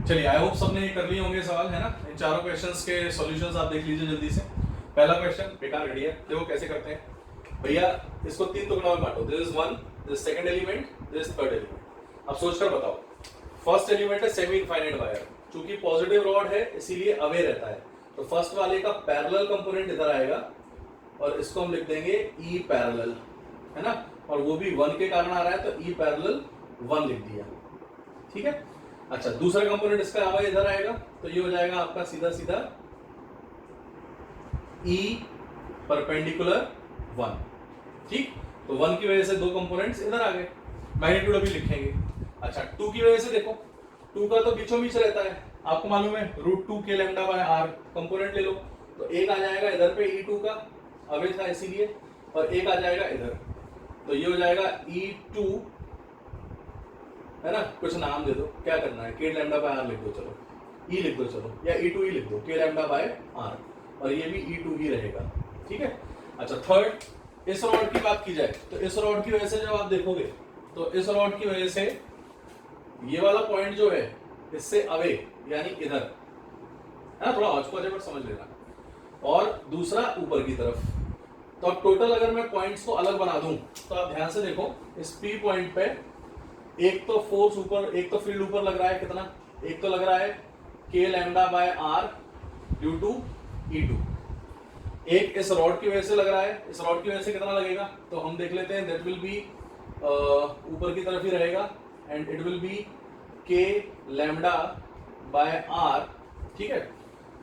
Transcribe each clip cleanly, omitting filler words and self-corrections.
चलिए I hope सबने ये कर लिए होंगे सवाल, है ना। इन चारों क्वेश्चंस के सॉल्यूशंस आप देख लीजिए जल्दी से। पहला क्वेश्चन बेकार रेडी है, देखो कैसे करते हैं भैया। इसको तीन टुकड़ों में बांटो, this is one, this second element, this third element. अब सोचकर बताओ, फर्स्ट एलिमेंट है सेमी इनफाइनाइट वायर, चूंकि पॉजिटिव रॉड है इसीलिए अवे रहता है, तो फर्स्ट वाले का पैरेलल कंपोनेंट इधर आएगा और इसको हम लिख देंगे ई पैरेलल, है ना। और वो भी 1 के कारण आ रहा है तो ई पैरेलल 1 लिख दिया, ठीक है। अच्छा, दूसरा कंपोनेंट इसका आवा इधर आएगा तो ये हो जाएगा आपका सीधा सीधा ई परपेंडिकुलर 1, ठीक। तो 1 की वजह से दो कंपोनेंट्स इधर आ गए, मैग्नीट्यूड अभी लिखेंगे। अच्छा, 2 की वजह से देखो, 2 का तो बीचों बीच रहता है, आपको मालूम है √2 k lambda by r component ले लो, तो एक आ जाएगा इधर पे E2 का अवे था इसीलिए, और एक आ जाएगा इधर, तो ये हो जाएगा E2, है ना। कुछ नाम दे दो, क्या करना है, k लैम्डा बाय r लिख दो, चलो E लिख दो, चलो, या E2 ही लिख दो, k लैम्डा बाय r, और ये भी E2 ही रहेगा, ठीक है। अच्छा, थर्ड, इस रॉड की बात की जाए तो इस रॉड की वजह से जब आप देखोगे तो इस रॉड की वजह से ये वाला पॉइंट जो है इससे अवे यानी इधर, है ना, थोड़ा हौच-पौच पर समझ लेना, और दूसरा ऊपर की तरफ। तो अब टोटल अगर मैं पॉइंट्स को अलग बना दूं तो आप ध्यान से देखो, इस पी पॉइंट पे एक तो फोर्स ऊपर, एक तो फील्ड ऊपर लग रहा है, कितना, एक तो लग रहा है k lambda by r due to E2, एक इस रॉड की वजह से लग रहा है, इस रॉड की वजह से कितना लगेगा तो हम देख लेते हैं, दैट विल बी ऊपर की तरफ ही रहेगा, and it will be k lambda by r, ठीक है।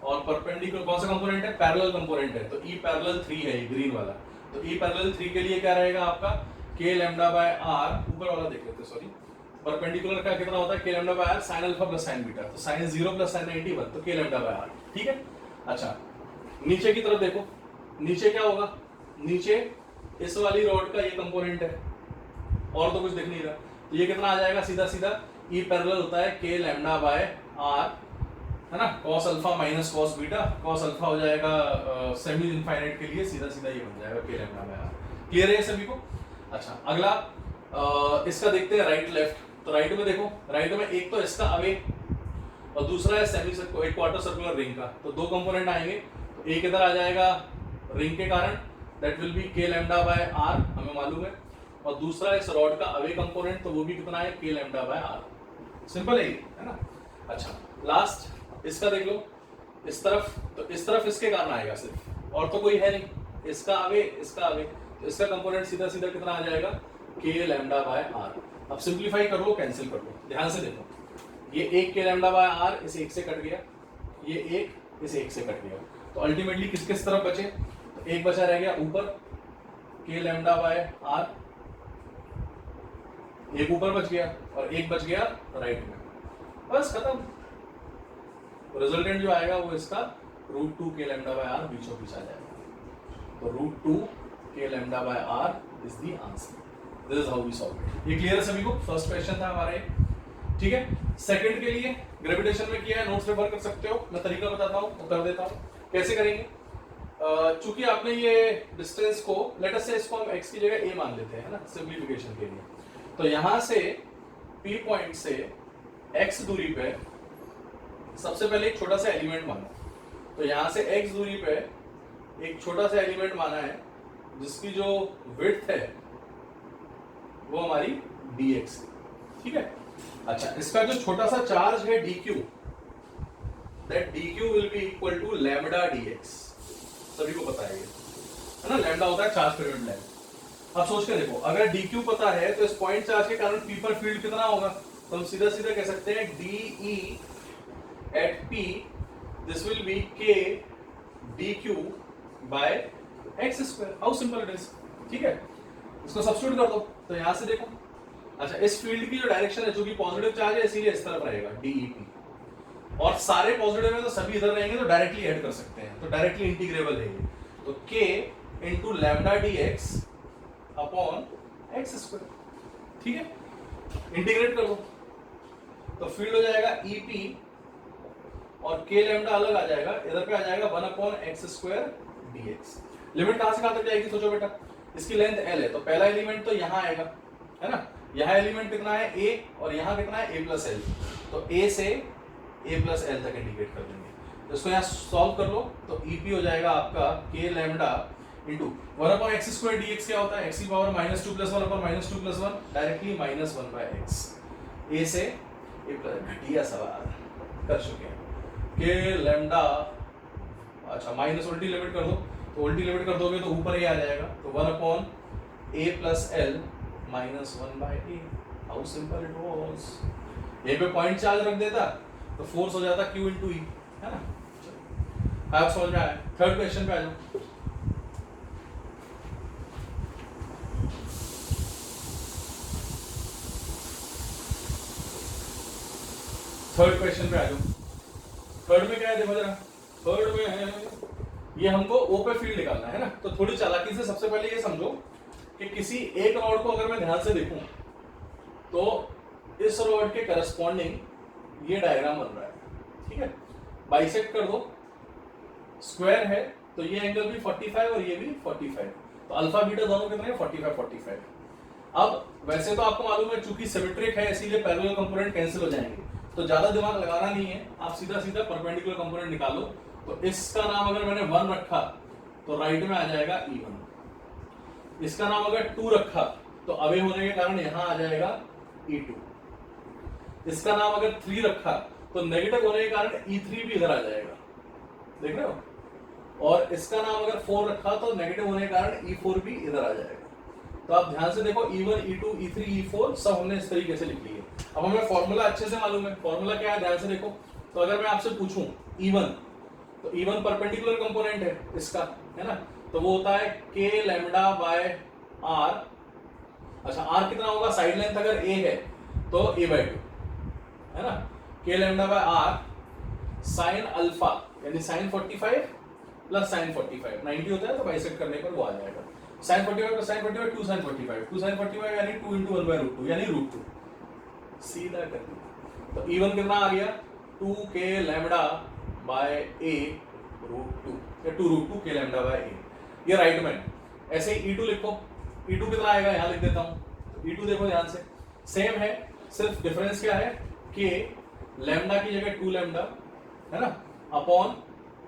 और परपेंडिकुलर कौन सा कंपोनेंट है, पैरेलल कंपोनेंट है, तो E पैरेलल 3 है ये ग्रीन वाला, तो E पैरेलल 3 के लिए क्या रहेगा आपका k लैम्डा बाय r, ऊपर वाला देख लेते हैं, सॉरी, परपेंडिकुलर का कितना होता है k lambda by r sin alpha plus sin beta, तो sin 0 प्लस sin 91, तो k लैम्डा बाय r, ठीक है। अच्छा, नीचे की तरफ देखो, नीचे क्या होगा, नीचे इस वाली रॉड का ये कंपोनेंट है और तो कुछ दिख नहीं रहा, तो ये कितना आ जाएगा, सीधा सीधा E पैरेलल होता है k लैम्डा बाय r, है ना, cos alpha minus cos beta, cos alpha हो जाएगा सेमी इनफाइनाइट के लिए, सीधा सीधा ये बन जाएगा k lambda by r। Clear है सभी को। अच्छा, अगला इसका देखते हैं राइट लेफ्ट। तो राइट में देखो, राइट में एक तो इसका अवे और दूसरा है सेमी सर्कुलर, एक क्वार्टर सर्कुलर रिंग का, तो दो कंपोनेंट आएंगे, तो एक इधर आ जाएगा रिंग के कारण, that will be k lambda by r, हमें मालूम है, और दूसरा इस रॉड का अवे कंपोनेंट, तो वो भी कितना है k lambda by r। Simple है ना। अच्छा, लास्ट इसका देख लो, इस तरफ, तो इस तरफ इसके कारण आएगा सिर्फ, और तो कोई है नहीं, इसका अवे, इसका अवे, तो इसका कंपोनेंट सीधा सीधा कितना आ जाएगा k लैम्डा बाय r। अब सिंपलीफाई कर लो, कैंसिल कर लो, ध्यान से देखो, ये एक k लैम्डा बाय r इस एक से कट गया, ये एक इस एक से कट गया, तो अल्टीमेटली किस किस तरफ बचे, तो एक बचा रह गया ऊपर k लैम्डा बाय r, एक ऊपर बच गया और एक बच गया राइट में, बस खत्म। रिजल्टेंट जो आएगा वो इसका √2 k लैम्डा बाय r बीचों बीच आ जाएगा, तो √2 k lambda by r is the answer. This is how we solve it. ये क्लियर है सभी को, फर्स्ट क्वेश्चन था हमारा ये, ठीक है। सेकंड के लिए ग्रेविटेशन में किया है, नोट्स रेफर कर सकते हो, मैं तरीका बताता हूँ और कर देता हूँ कैसे करेंगे। चूंकि आपने ये डिस्टेंस को, लेट अस से इसको हम x की जगह a मान लेते हैं, है ना, सिंप्लीफिकेशन के लिए, तो यहां से p पॉइंट से x दूरी पे सबसे पहले एक छोटा सा एलिमेंट मानो, तो यहां से x दूरी पे एक छोटा सा एलिमेंट माना है जिसकी जो विड्थ है वो हमारी dx, ठीक है। अच्छा, इसका जो छोटा सा चार्ज है dq, that dq will be equal to lambda dx, सभी को पता है ये, है ना, लैम्डा होता है चार्ज पर यूनिट लेंथ। अब सोच के देखो, अगर dq पता है तो इस पॉइंट चार्ज के कारण p पर फील्ड कितना होगा, तो हम सीधा सीधा कह सकते हैं de at p, this will be k dq by x square, how simple it is, ठीक है। इसको सब्स्टिट्यूट कर दो, तो यहां से देखो, अच्छा, इस फील्ड की जो डायरेक्शन है, जो कि पॉजिटिव चार्ज है, इसीलिए इस तरफ रहेगा dep, और सारे पॉजिटिव है तो सभी इधर रहेंगे, तो डायरेक्टली ऐड कर सकते हैं, तो डायरेक्टली इंटीग्रेबल है ये, तो k into lambda dx upon x square, ठीक है। इंटीग्रेट कर दो तो फील्ड हो जाएगा ep, और k लैम्डा अलग आ जाएगा, इधर पे आ जाएगा 1 upon x square dx। Limit कहां से कहां तक जाएगी, सोचो बेटा, इसकी लेंथ l है, तो पहला एलिमेंट तो यहां आएगा, है ना, यहाँ एलिमेंट कितना है a, और यहाँ कितना है a प्लस l, तो a से ए प्लस एल तक इंडिकेट कर देंगे। तो इसको यहाँ सॉल्व कर लो तो ईपी हो जाएगा आपका के लैम्डा इंटू 1/x² dx क्या होता है, x की पावर -2 + 1/-2 + 1 डायरेक्टली -1/x। ए से ए प्लस, घटिया सवाल कर चुके हैं। के लैम्डा, अच्छा माइनस उल्टी लिमिट कर दो, तो उल्टी लिमिट कर दोगे तो ऊपर ही आ जाएगा, तो 1/a + l -1/a। How simple it was. A पे पॉइंट चार्ज रख देता तो फोर्स हो जाता q × e, है ना। आप समझ में आया। थर्ड क्वेश्चन पे आ जाओ। थर्ड क्वेश्चन पे आ जाओ। थर्ड में क्या है देखो जरा। थर्ड में है ये हमको ओ पे फील्ड निकालना है ना। तो थोड़ी चालाकी से सबसे पहले ये समझो कि किसी एक रॉड को अगर मैं ध्यान से देखूं तो इस रॉड के करस्पॉन्डिंग ये डायग्राम बन रहा है, ठीक है। बाइसेक्ट कर दो, स्क्वायर है तो ये एंगल भी 45 और ये भी 45, तो अल्फा बीटा दोनों कितने हैं 45 45। अब वैसे तो आपको मालूम है चूंकि सिमेट्रिक है इसीलिए पैरेलल कंपोनेंट कैंसिल हो जाएंगे, तो ज्यादा दिमाग लगाना नहीं है, आप सीधा सीधा परपेंडिकुलर कंपोनेंट निकालो। तो इसका नाम अगर मैंने 1 रखा तो राइट में आ जाएगा E1। इसका नाम अगर 2 रखा तो अवे होने के कारण यहां आ जाएगा E2। इसका नाम अगर 3 रखा तो नेगेटिव होने के कारण E3 भी इधर आ जाएगा, देख रहे हो। और इसका नाम अगर 4 रखा तो नेगेटिव होने के कारण E4 भी इधर आ जाएगा। तो आप ध्यान से देखो E1 E2 E3 E4 सब हमने इस तरीके से लिख लिए। अब हमें फॉर्मूला अच्छे से मालूम है। फॉर्मूला क्या है ध्यान से देखो। तो अगर मैं आपसे पूछूं E1, तो E1 परपेंडिकुलर कंपोनेंट है इसका, है ना। तो वो होता है k λ/r। अच्छा r कितना होगा, साइड लेंथ अगर a है तो a/2, है ना। k λ/r sin अल्फा यानी sin 45 प्लस sin 45 90 होता है, तो बाइसेक्ट करने पर वो आ जाएगा sin 45 plus sin 45 2 sin 45 2 sin 45 यानी 2 × 1/√2 यानी √2। सीधा कर दिया। तो E1 कितना आ गया 2k λ/a √2 या 2√2 k λ/a। ये राइट में। ऐसे ही E2 लिखो। E2 कितना आएगा यहाँ लिख देता हूँ। तो E2 देखो ध्यान से, सेम है, सिर्फ डिफरेंस क्या है k लैम्डा की जगह 2 लैम्डा, है ना, अपॉन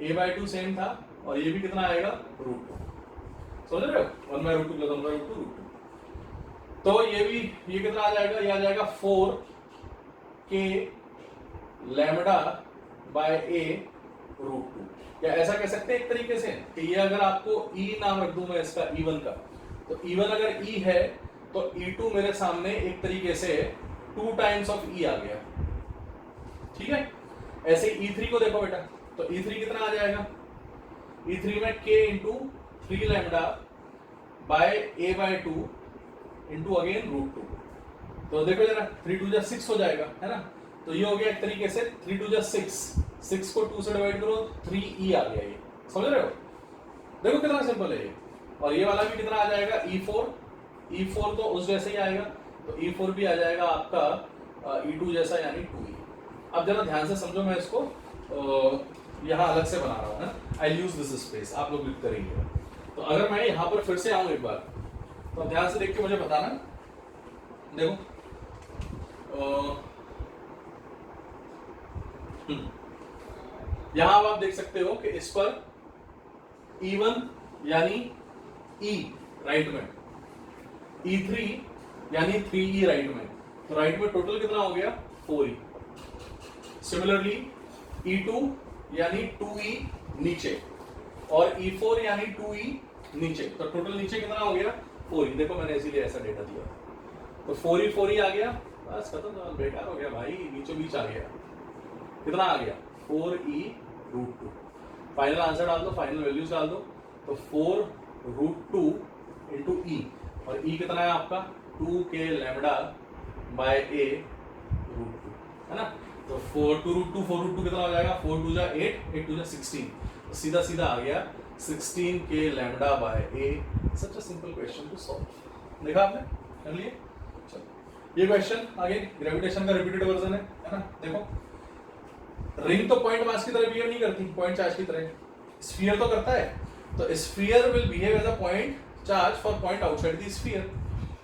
a/2 सेम था और ये भी कितना आएगा √2। समझ रहे हो 1/√2 + 1/√2 √2। तो ये कितना आ जाएगा, ये आ जाएगा 4k λ/a √2। या ऐसा कह सकते हैं एक तरीके से कि ये अगर आपको E नाम रख दूं मैं इसका E1 का, तो E1 अगर E है तो E2 मेरे सामने एक तरीके से 2 टाइम्स ऑफ E आ गया, ठीक है। ऐसे E3 को देखो बेटा, तो E3 कितना आ जाएगा, E3 में k × 3 λ/a/2 इंटू अगेन √2। तो देखो जरा 3 2 6 हो जाएगा, है ना। तो ये हो गया एक तरीके से 3 2 6 को 2 से डिवाइड करो 3e आ गया। ये समझ रहे हो, देखो कितना सिंपल है ये। और ये वाला भी कितना आ जाएगा E4 तो उस जैसे ही आएगा, तो E4 भी आ जाएगा आपका E2 जैसा यानी 2e। अब जरा ध्यान से समझो, मैं इसको यहाँ अलग से बना रहा हूँ ना, आई यूज दिस स्पेस, आप लोग लिख करेंगे। तो अगर मैं यहाँ पर फिर से आऊँ एक बार, तो ध्यान से देख के मुझे बताना। देखो यहां आप देख सकते हो कि इस पर E1 यानी E राइट में, E3 यानी 3e राइट में, तो राइट में टोटल कितना हो गया 4e। सिमिलरली E2 यानी 2e नीचे और E4 यानी 2e नीचे, तो टोटल नीचे कितना हो गया 4e। देखो मैंने इसीलिए ऐसा डेटा दिया, तो 4e आ गया, बस खत्म, बेकार हो गया भाई, बीचों बीच आ गया। कितना आ गया 4e √2। फाइनल आंसर डाल दो, फाइनल वैल्यूज डाल दो, तो 4√2 इंटू e, और e कितना है आपका 2k λ/a √2, है ना। तो 4√2 कितना हो जाएगा 4 2 8 8 2 16, तो सीधा सीधा आ गया 16k λ/a। Such a simple question to solve. देखा आपने, कर लिए। चलो ये क्वेश्चन आगे ग्रेविटेशन का रिपीटेड वर्जन है ना। देखो रिंग तो पॉइंट मास की तरह बिहेव नहीं करती, पॉइंट चार्ज की तरह। स्फीयर तो करता है, तो sphere will behave as a point charge for point outside the sphere.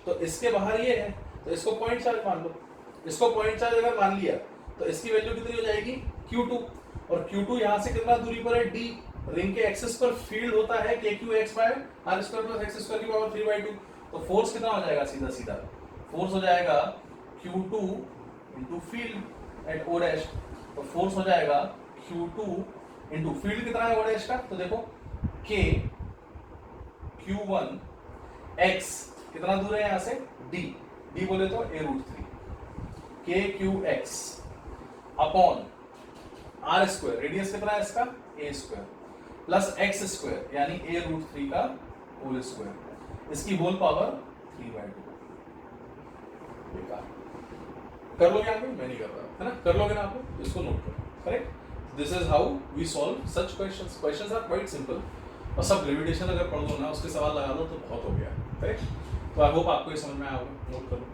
तो इसके बाहर ये है, तो इसको पॉइंट चार्ज मान लो। इसको पॉइंट चार्ज अगर मान लिया तो इसकी वैल्यू कितनी हो जाएगी Q2 और Q2 यहां से कितना दूरी पर है D। रिंग के एक्सिस पर फील्ड होता है KQX by R square plus X square की पावर 3/2। तो फोर्स कितना हो जाएगा सीधा सीधा, फोर्स हो जाएगा Q2 into field at O dash. तो फोर्स हो जाएगा Q2 इंटू फील्ड कितना है O डैश का, तो देखो K Q1 X कितना दूर है यहां से D बोले तो A√3 KQX upon R square, radius कितना है इसका A square plus X square यानी A√3 का होल स्क्वायर, इसकी होल पावर 3/2। कर लोगे आप, मैं नहीं कर रहा है ना, कर लोगे ना आप लोग, इसको नोट करो। Correct, this is how we solve such questions. Questions are quite simple, और सब ग्रेविटेशन अगर पढ़ दो ना, उसके सवाल लगा दो तो बहुत हो गया। करेक्ट, तो आई होप आपको ये समझ में आया होगा, नोट करो।